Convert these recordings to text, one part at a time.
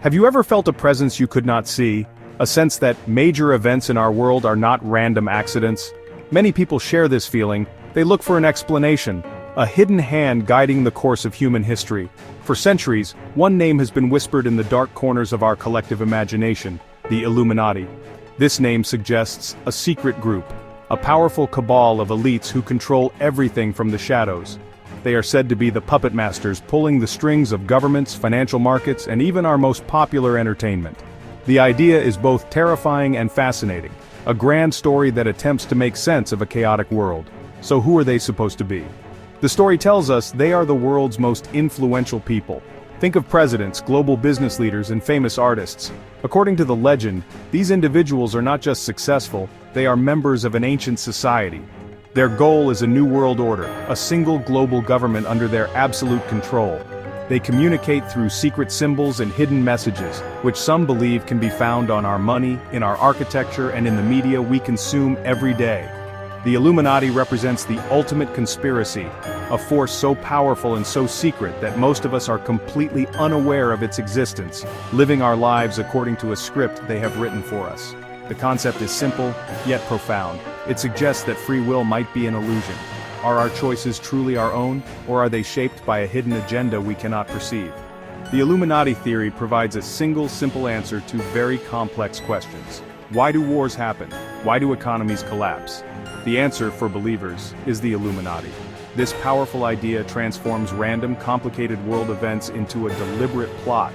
Have you ever felt a presence you could not see? A sense that major events in our world are not random accidents? Many people share this feeling. They look for an explanation, a hidden hand guiding the course of human history. For centuries, one name has been whispered in the dark corners of our collective imagination: the Illuminati. This name suggests a secret group, a powerful cabal of elites who control everything from the shadows. They are said to be the puppet masters pulling the strings of governments, financial markets, and even our most popular entertainment. The idea is both terrifying and fascinating, a grand story that attempts to make sense of a chaotic world. So who are they supposed to be? The story tells us they are the world's most influential people. Think of presidents, global business leaders, and famous artists. According to the legend, these individuals are not just successful, they are members of an ancient society. Their goal is a new world order, a single global government under their absolute control. They communicate through secret symbols and hidden messages, which some believe can be found on our money, in our architecture, and in the media we consume every day. The Illuminati represents the ultimate conspiracy, a force so powerful and so secret that most of us are completely unaware of its existence, living our lives according to a script they have written for us. The concept is simple, yet profound. It suggests that free will might be an illusion. Are our choices truly our own, or are they shaped by a hidden agenda we cannot perceive? The Illuminati theory provides a single simple answer to very complex questions. Why do wars happen? Why do economies collapse? The answer, for believers, is the Illuminati. This powerful idea transforms random, complicated world events into a deliberate plot.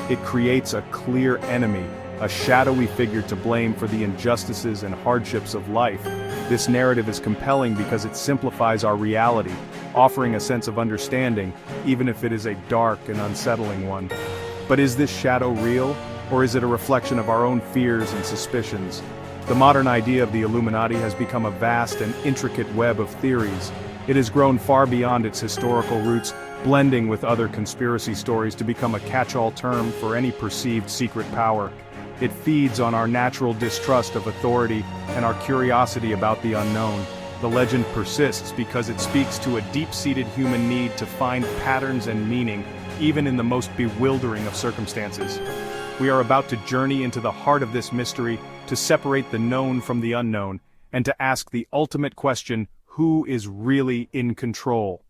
It creates a clear enemy, a shadowy figure to blame for the injustices and hardships of life. This narrative is compelling because it simplifies our reality, offering a sense of understanding, even if it is a dark and unsettling one. But is this shadow real, or is it a reflection of our own fears and suspicions? The modern idea of the Illuminati has become a vast and intricate web of theories. It has grown far beyond its historical roots, blending with other conspiracy stories to become a catch-all term for any perceived secret power. It feeds on our natural distrust of authority and our curiosity about the unknown. The legend persists because it speaks to a deep-seated human need to find patterns and meaning, even in the most bewildering of circumstances. We are about to journey into the heart of this mystery, to separate the known from the unknown, and to ask the ultimate question: who is really in control?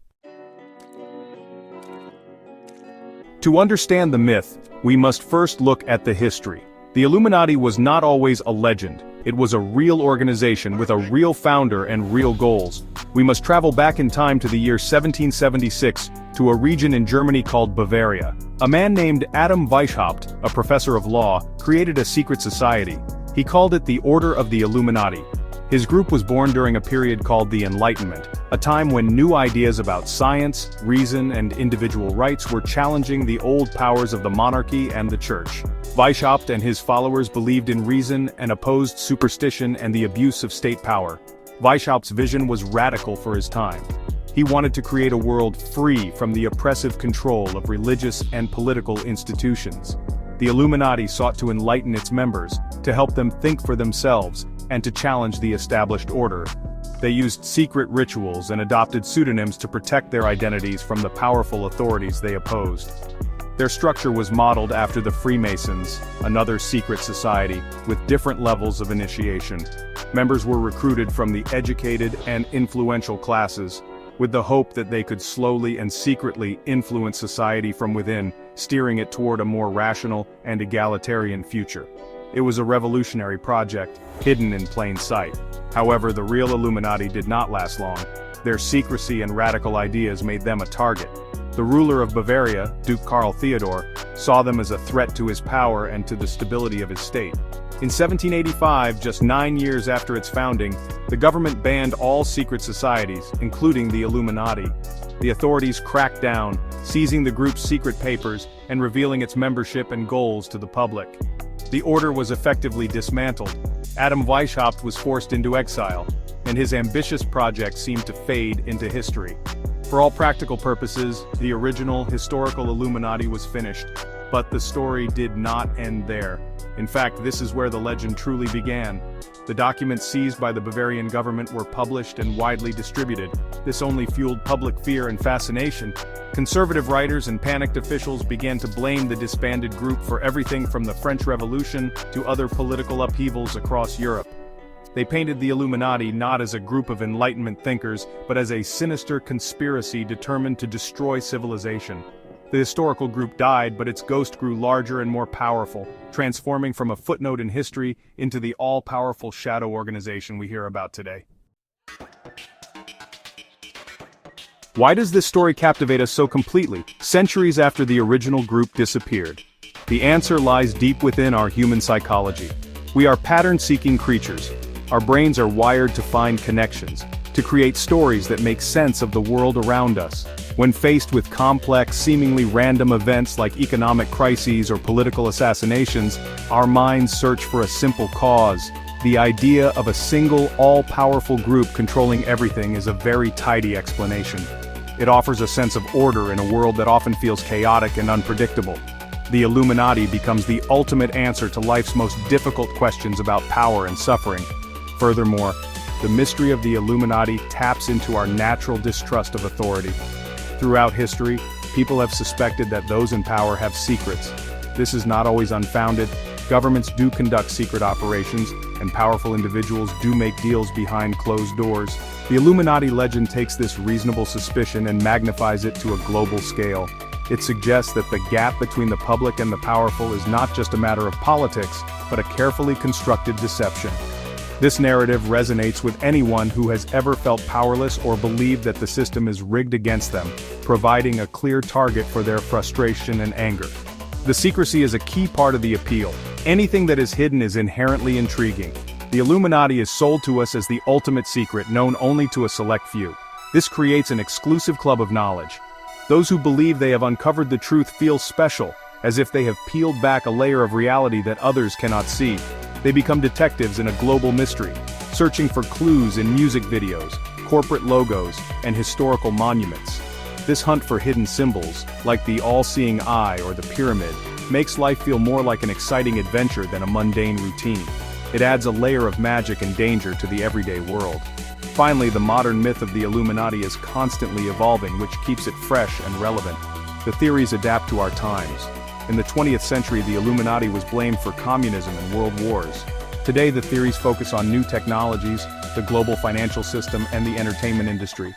To understand the myth, we must first look at the history. The Illuminati was not always a legend. It was a real organization with a real founder and real goals. We must travel back in time to the year 1776, to a region in Germany called Bavaria. A man named Adam Weishaupt, a professor of law, created a secret society. He called it the Order of the Illuminati. His group was born during a period called the Enlightenment, a time when new ideas about science, reason, and individual rights were challenging the old powers of the monarchy and the church. Weishaupt and his followers believed in reason and opposed superstition and the abuse of state power. Weishaupt's vision was radical for his time. He wanted to create a world free from the oppressive control of religious and political institutions. The Illuminati sought to enlighten its members, to help them think for themselves, and to challenge the established order. They used secret rituals and adopted pseudonyms to protect their identities from the powerful authorities they opposed. Their structure was modeled after the Freemasons, another secret society, with different levels of initiation. Members were recruited from the educated and influential classes, with the hope that they could slowly and secretly influence society from within, steering it toward a more rational and egalitarian future. It was a revolutionary project, hidden in plain sight. However, the real Illuminati did not last long. Their secrecy and radical ideas made them a target. The ruler of Bavaria, Duke Karl Theodor, saw them as a threat to his power and to the stability of his state. In 1785, just 9 years after its founding, the government banned all secret societies, including the Illuminati. The authorities cracked down, seizing the group's secret papers and revealing its membership and goals to the public. The order was effectively dismantled. Adam Weishaupt was forced into exile, and his ambitious project seemed to fade into history. For all practical purposes, the original historical Illuminati was finished. But the story did not end there. In fact, this is where the legend truly began. The documents seized by the Bavarian government were published and widely distributed. This only fueled public fear and fascination. Conservative writers and panicked officials began to blame the disbanded group for everything from the French Revolution to other political upheavals across Europe. They painted the Illuminati not as a group of Enlightenment thinkers, but as a sinister conspiracy determined to destroy civilization. The historical group died, but its ghost grew larger and more powerful, transforming from a footnote in history into the all-powerful shadow organization we hear about today. Why does this story captivate us so completely, centuries after the original group disappeared? The answer lies deep within our human psychology. We are pattern-seeking creatures. Our brains are wired to find connections, to create stories that make sense of the world around us. When faced with complex, seemingly random events like economic crises or political assassinations, our minds search for a simple cause. The idea of a single, all-powerful group controlling everything is a very tidy explanation. It offers a sense of order in a world that often feels chaotic and unpredictable. The Illuminati becomes the ultimate answer to life's most difficult questions about power and suffering. Furthermore, the mystery of the Illuminati taps into our natural distrust of authority. Throughout history, people have suspected that those in power have secrets. This is not always unfounded. Governments do conduct secret operations, and powerful individuals do make deals behind closed doors. The Illuminati legend takes this reasonable suspicion and magnifies it to a global scale. It suggests that the gap between the public and the powerful is not just a matter of politics, but a carefully constructed deception. This narrative resonates with anyone who has ever felt powerless or believed that the system is rigged against them, providing a clear target for their frustration and anger. The secrecy is a key part of the appeal. Anything that is hidden is inherently intriguing. The Illuminati is sold to us as the ultimate secret known only to a select few. This creates an exclusive club of knowledge. Those who believe they have uncovered the truth feel special, as if they have peeled back a layer of reality that others cannot see. They become detectives in a global mystery, searching for clues in music videos, corporate logos, and historical monuments. This hunt for hidden symbols, like the all-seeing eye or the pyramid, makes life feel more like an exciting adventure than a mundane routine. It adds a layer of magic and danger to the everyday world. Finally, the modern myth of the Illuminati is constantly evolving, which keeps it fresh and relevant. The theories adapt to our times. In the 20th century, the Illuminati was blamed for communism and world wars. Today, the theories focus on new technologies, the global financial system, and the entertainment industry.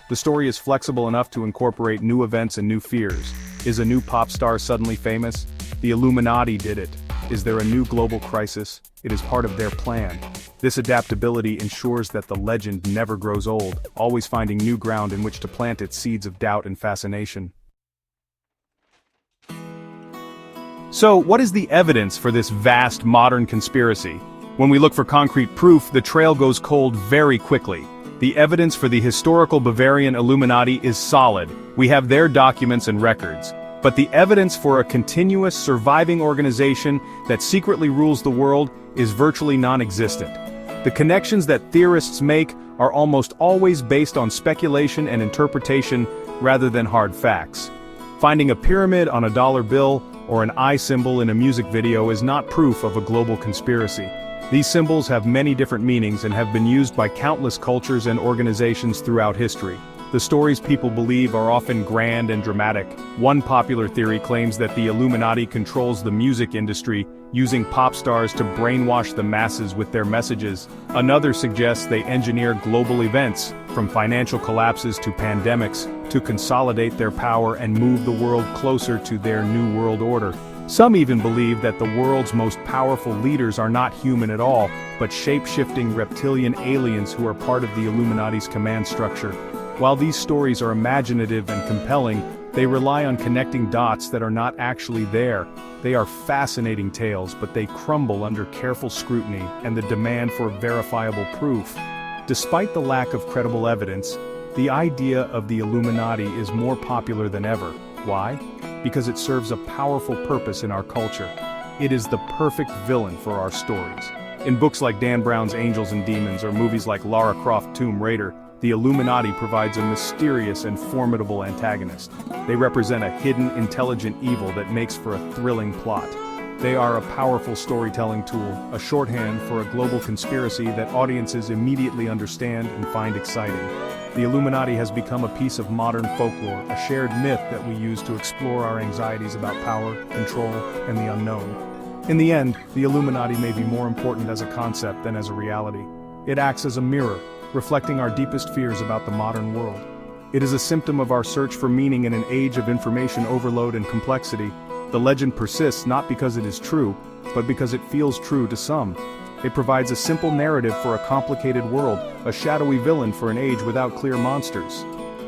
The story is flexible enough to incorporate new events and new fears. Is a new pop star suddenly famous? The Illuminati did it. Is there a new global crisis? It is part of their plan. This adaptability ensures that the legend never grows old, always finding new ground in which to plant its seeds of doubt and fascination. So, what is the evidence for this vast modern conspiracy? When we look for concrete proof, the trail goes cold very quickly. The evidence for the historical Bavarian Illuminati is solid. We have their documents and records. But the evidence for a continuous, surviving organization that secretly rules the world is virtually non-existent. The connections that theorists make are almost always based on speculation and interpretation rather than hard facts. Finding a pyramid on a dollar bill or an eye symbol in a music video is not proof of a global conspiracy. These symbols have many different meanings and have been used by countless cultures and organizations throughout history. The stories people believe are often grand and dramatic. One popular theory claims that the Illuminati controls the music industry, using pop stars to brainwash the masses with their messages. Another suggests they engineer global events, from financial collapses to pandemics, to consolidate their power and move the world closer to their new world order. Some even believe that the world's most powerful leaders are not human at all, but shape-shifting reptilian aliens who are part of the Illuminati's command structure. While these stories are imaginative and compelling, they rely on connecting dots that are not actually there. They are fascinating tales, but they crumble under careful scrutiny and the demand for verifiable proof. Despite the lack of credible evidence, the idea of the Illuminati is more popular than ever. Why? Because it serves a powerful purpose in our culture. It is the perfect villain for our stories. In books like Dan Brown's Angels and Demons or movies like Lara Croft Tomb Raider, the Illuminati provides a mysterious and formidable antagonist. They represent a hidden, intelligent evil that makes for a thrilling plot. They are a powerful storytelling tool, a shorthand for a global conspiracy that audiences immediately understand and find exciting. The Illuminati has become a piece of modern folklore, a shared myth that we use to explore our anxieties about power, control, and the unknown. In the end, the Illuminati may be more important as a concept than as a reality. It acts as a mirror, reflecting our deepest fears about the modern world. It is a symptom of our search for meaning in an age of information overload and complexity. The legend persists not because it is true, but because it feels true to some. It provides a simple narrative for a complicated world, a shadowy villain for an age without clear monsters.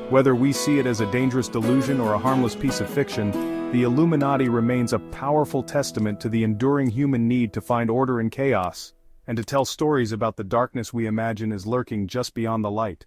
Whether we see it as a dangerous delusion or a harmless piece of fiction, the Illuminati remains a powerful testament to the enduring human need to find order in chaos, and to tell stories about the darkness we imagine is lurking just beyond the light.